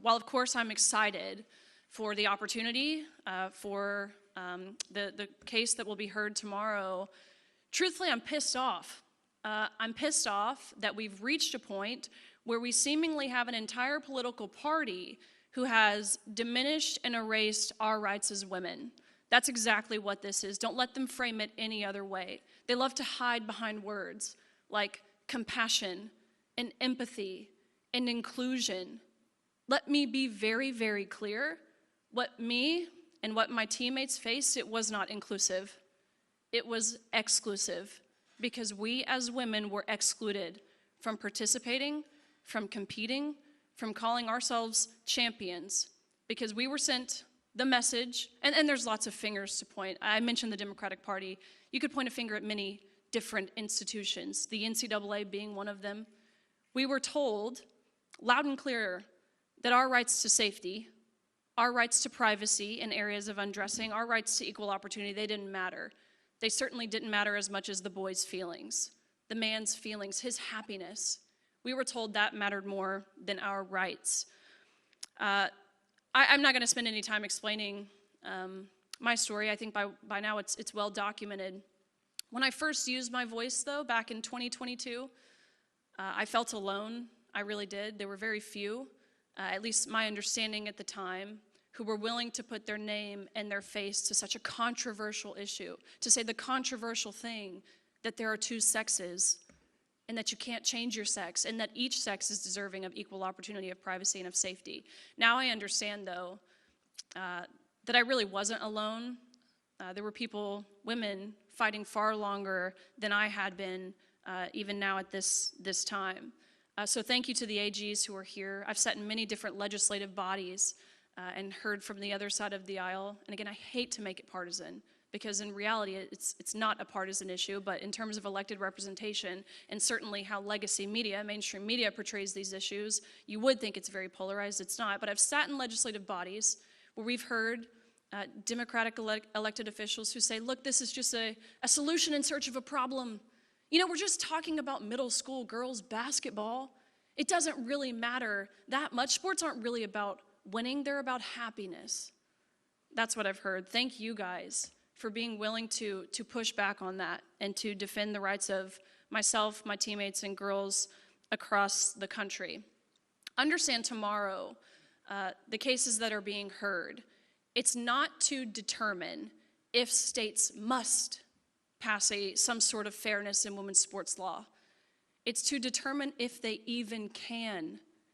while of course I'm excited for the opportunity, for the case that will be heard tomorrow, truthfully, I'm pissed off. I'm pissed off that we've reached a point where we seemingly have an entire political party who has diminished and erased our rights as women. That's exactly what this is. Don't let them frame it any other way. They love to hide behind words like compassion and empathy and inclusion. Let me be very, very clear. What me and what my teammates faced, it was not inclusive. It was exclusive, because we as women were excluded from participating, from competing, from calling ourselves champions, because we were sent the message, and there's lots of fingers to point. I mentioned the Democratic Party. You could point a finger at many different institutions, the NCAA being one of them. We were told loud and clear that our rights to safety, our rights to privacy in areas of undressing, our rights to equal opportunity, they didn't matter. They certainly didn't matter as much as the boy's feelings, the man's feelings, his happiness. We were told that mattered more than our rights. I'm not going to spend any time explaining my story. I think by now it's well documented. When I first used my voice, though, back in 2022, I felt alone. I really did. There were very few, at least my understanding at the time, who were willing to put their name and their face to such a controversial issue, to say the controversial thing that there are two sexes and that you can't change your sex and that each sex is deserving of equal opportunity, of privacy, and of safety. Now I understand, though, that I really wasn't alone. There were people, women, fighting far longer than I had been, even now at this time. So thank you to the AGs who are here. I've sat in many different legislative bodies and heard from the other side of the aisle. And again, I hate to make it partisan, because in reality, it's not a partisan issue, but in terms of elected representation, and certainly how legacy media, mainstream media, portrays these issues, you would think it's very polarized. It's not. But I've sat in legislative bodies where we've heard Democratic elected officials who say, look, this is just a solution in search of a problem. You know, we're just talking about middle school girls basketball. It doesn't really matter that much. Sports aren't really about winning, they're about happiness. That's what I've heard. Thank you guys for being willing to push back on that and to defend the rights of myself, my teammates, and girls across the country. Understand tomorrow, the cases that are being heard, it's not to determine if states must pass some sort of fairness in women's sports law. It's to determine if they even can